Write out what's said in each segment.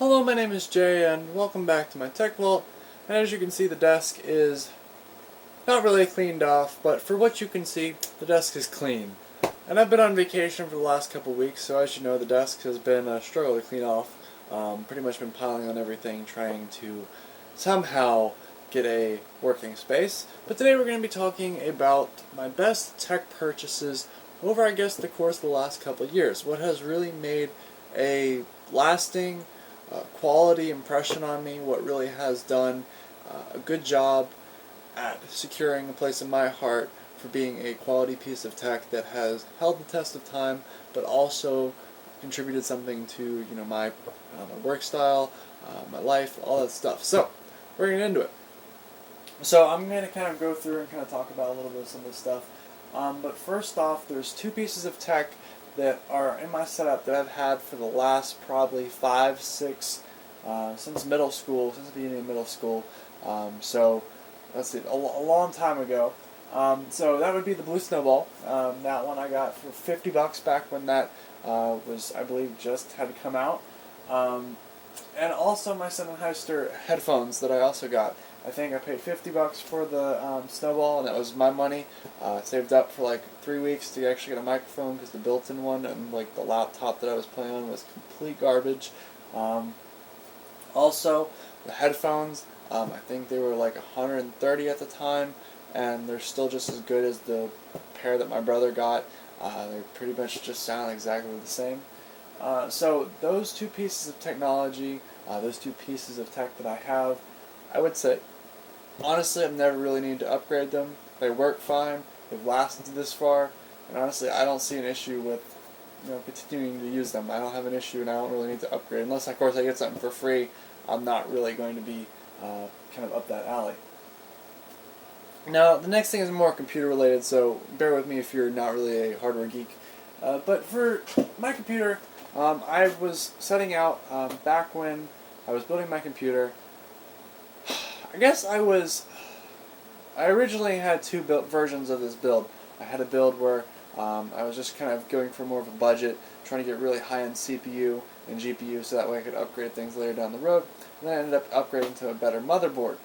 Hello, my name is Jay, and welcome back to my Tech Vault. And as you can see, the desk is not really cleaned off, but for what you can see, the desk is clean. And I've been on vacation for the last couple weeks, so as you know, the desk has been a struggle to clean off. Pretty much been piling on everything, trying to somehow get a working space. But today we're going to be talking about my best tech purchases over, I guess, the course of the last couple of years. What has really made a lasting quality impression on me, what really has done a good job at securing a place in my heart for being a quality piece of tech that has held the test of time, but also contributed something to my work style, my life, all that stuff. So we're gonna get into it. So I'm going to kind of go through and kind of talk about a little bit of some of this stuff. But first off, there's two pieces of tech that are in my setup that I've had for the last probably 5, 6, since middle school, since the beginning of middle school. So let's see, a long time ago. So that would be the blue Snowball. That one I got for $50 back when that was, I believe, just had come out. And also my Sennheiser headphones that I also got. I think I paid $50 for the Snowball, and that was my money. Saved up for like 3 weeks to actually get a microphone because the built-in one and like the laptop that I was playing on was complete garbage. Also, the headphones, I think they were like $130 at the time, and they're still just as good as the pair that my brother got. They pretty much just sound exactly the same. So those two pieces of technology, those two pieces of tech that I have, I would say, honestly, I've never really needed to upgrade them. They work fine. They've lasted this far, and honestly, I don't see an issue with continuing to use them. I don't have an issue, and I don't really need to upgrade unless, of course, I get something for free. I'm not really going to be kind of up that alley. Now, the next thing is more computer related, so bear with me if you're not really a hardware geek. But for my computer, I was setting out back when I was building my computer. I guess I originally had two versions of this build. I had a build where I was just kind of going for more of a budget, trying to get really high-end CPU and GPU so that way I could upgrade things later down the road. And then I ended up upgrading to a better motherboard.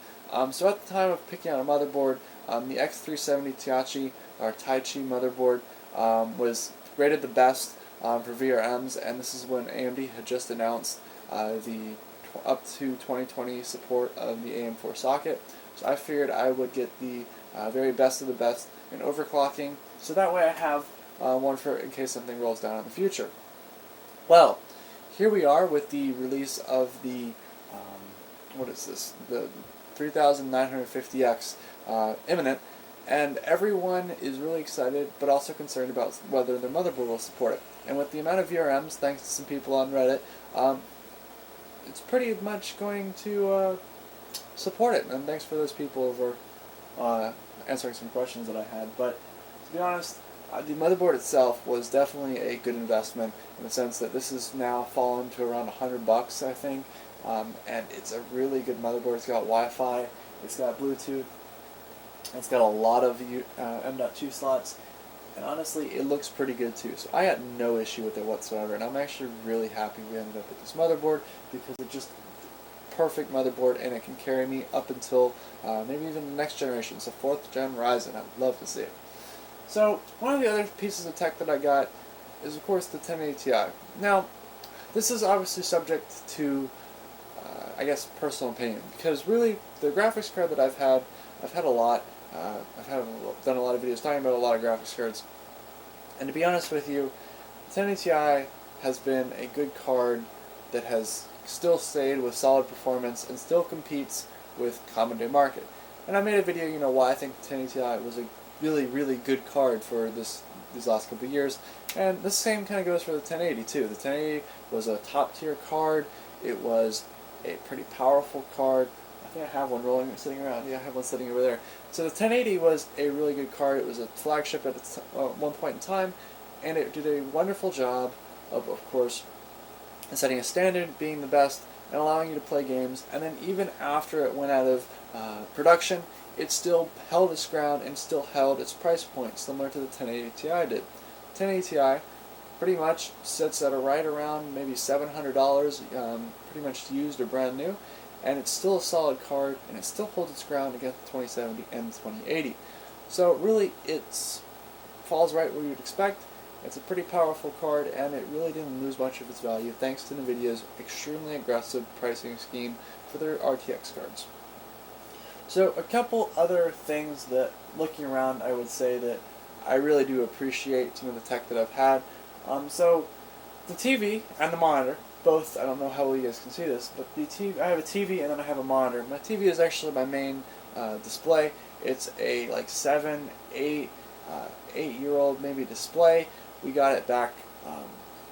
So at the time of picking out a motherboard, the X370 Tiachi, or Taichi motherboard, was rated the best for VRMs, and this is when AMD had just announced the up to 2020 support of the AM4 socket. So I figured I would get the very best of the best in overclocking, so that way I have one for in case something rolls down in the future. Well, here we are with the release of the what is this? The 3950X imminent, and everyone is really excited, but also concerned about whether their motherboard will support it. And with the amount of VRMs, thanks to some people on Reddit, it's pretty much going to support it. And thanks for those people for answering some questions that I had. But to be honest, the motherboard itself was definitely a good investment in the sense that this has now fallen to around $100, I think. And it's a really good motherboard. It's got Wi-Fi, it's got Bluetooth, it's got a lot of M.2 slots, and honestly, it looks pretty good too. So I had no issue with it whatsoever, and I'm actually really happy we ended up with this motherboard because it's just perfect motherboard, and it can carry me up until maybe even the next generation, so 4th gen Ryzen. I'd love to see it. So one of the other pieces of tech that I got is, of course, the 1080 Ti. Now, this is obviously subject to I guess personal opinion, because really the graphics card that I've had a lot. Done a lot of videos talking about a lot of graphics cards, and to be honest with you, the 1080 Ti has been a good card that has still stayed with solid performance and still competes with common day market. And I made a video, why I think the 1080 Ti was a really, really good card for these last couple of years, and the same kind of goes for the 1080 too. The 1080 was a top tier card. It was a pretty powerful card. I think I have one sitting around. Yeah, I have one sitting over there. So the 1080 was a really good card. It was a flagship at one point in time, and it did a wonderful job of course, setting a standard, being the best, and allowing you to play games. And then even after it went out of production, it still held its ground and still held its price point, similar to the 1080 Ti did. 1080 Ti pretty much sits at right around maybe $700, pretty much used or brand new, and it's still a solid card, and it still holds its ground against the 2070 and the 2080. So really, it falls right where you'd expect. It's a pretty powerful card, and it really didn't lose much of its value thanks to NVIDIA's extremely aggressive pricing scheme for their RTX cards. So a couple other things that, looking around, I would say that I really do appreciate some of the tech that I've had. So the TV and the monitor, both, I don't know how well you guys can see this, but the TV, I have a TV and then I have a monitor. My TV is actually my main display. It's a like 8-year-old maybe display. We got it back, I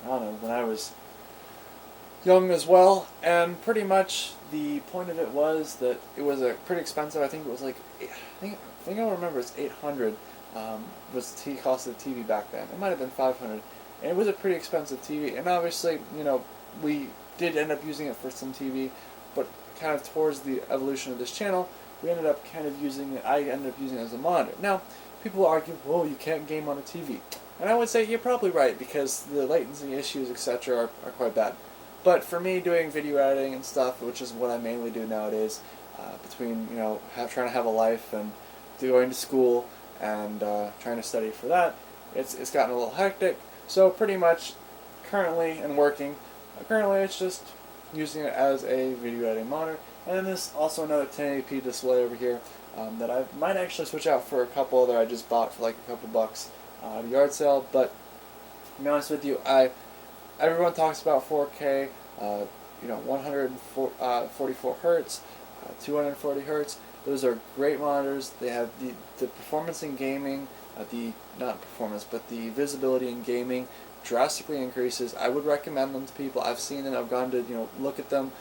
don't know, when I was young as well, and pretty much the point of it was that it was pretty expensive. I think it was like, I think I remember it's 800 was the cost of the TV back then. It might have been 500, and it was a pretty expensive TV. And obviously, you know, we did end up using it for some TV, but kind of towards the evolution of this channel, we ended up kind of using it. I ended up using it as a monitor. Now, people argue, well, you can't game on a TV. And I would say you're probably right, because the latency issues, etc., are quite bad. But for me, doing video editing and stuff, which is what I mainly do nowadays, between, you know, trying to have a life and going to school and trying to study for that, it's gotten a little hectic. So pretty much, currently it's just using it as a video editing monitor. And then there's also another 1080p display over here that I might actually switch out for a couple other I just bought for like a couple bucks at a yard sale. But to be honest with you, everyone talks about 4K, you know, 144 hertz, 240 hertz. Those are great monitors. They have the performance in gaming, not performance, but the visibility in gaming drastically increases. I would recommend them to people. I've seen them. I've gone to, you know, look at them.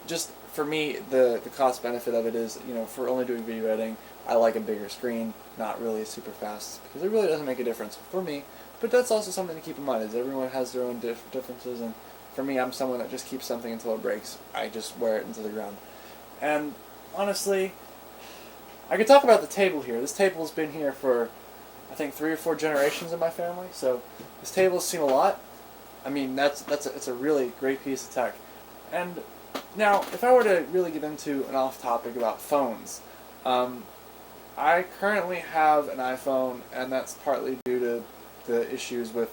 Just for me, the cost benefit of it is, you know, for only doing video editing, I like a bigger screen, not really super fast, because it really doesn't make a difference for me. But that's also something to keep in mind, is everyone has their own differences, and for me, I'm someone that just keeps something until it breaks. I just wear it into the ground. And honestly, I could talk about the table here. This table's been here for, I think, 3 or 4 generations in my family, so this table's seen a lot. I mean, it's a really great piece of tech. And now, if I were to really get into an off-topic about phones, I currently have an iPhone, and that's partly due to the issues with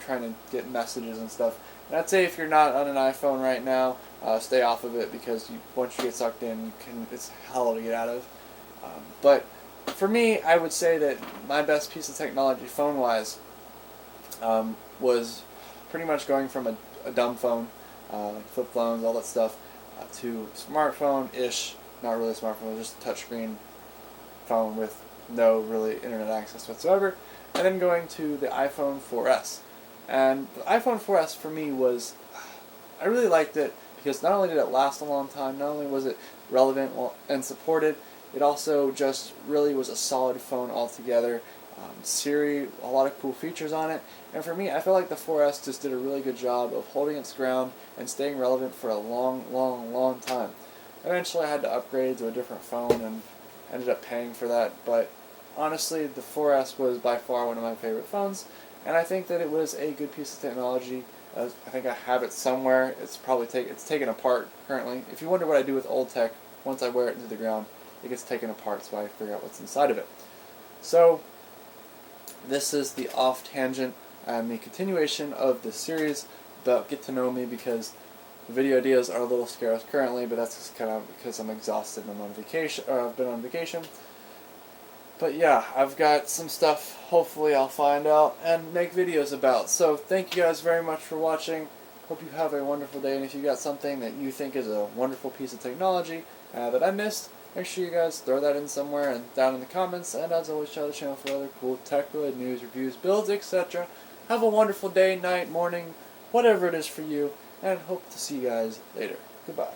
trying to get messages and stuff. And I'd say if you're not on an iPhone right now, stay off of it, because once you get sucked in, it's hell to get out of. But for me, I would say that my best piece of technology, phone-wise, was pretty much going from a dumb phone, like flip phones, all that stuff, to smartphone-ish, not really a smartphone, just a touchscreen phone with no really internet access whatsoever, and then going to the iPhone 4S. And the iPhone 4S for me was, I really liked it because not only did it last a long time, not only was it relevant and supported, it also just really was a solid phone altogether. Siri, a lot of cool features on it, and for me, I feel like the 4S just did a really good job of holding its ground and staying relevant for a long time. Eventually I had to upgrade to a different phone and ended up paying for that, but honestly, the 4S was by far one of my favorite phones, and I think that it was a good piece of technology. I think I have it somewhere. It's probably taken apart currently. If you wonder what I do with old tech, once I wear it into the ground, it gets taken apart, so I figure out what's inside of it. So this is the off tangent and the continuation of the series about Get to Know Me, because the video ideas are a little scarce currently, but that's just kind of because I'm exhausted and I'm on vacation, or I've been on vacation. But yeah, I've got some stuff hopefully I'll find out and make videos about. So thank you guys very much for watching. Hope you have a wonderful day, and if you got something that you think is a wonderful piece of technology that I missed, make sure you guys throw that in somewhere and down in the comments. And as always, check out the channel for other cool tech-related news, reviews, builds, etc. Have a wonderful day, night, morning, whatever it is for you, and hope to see you guys later. Goodbye.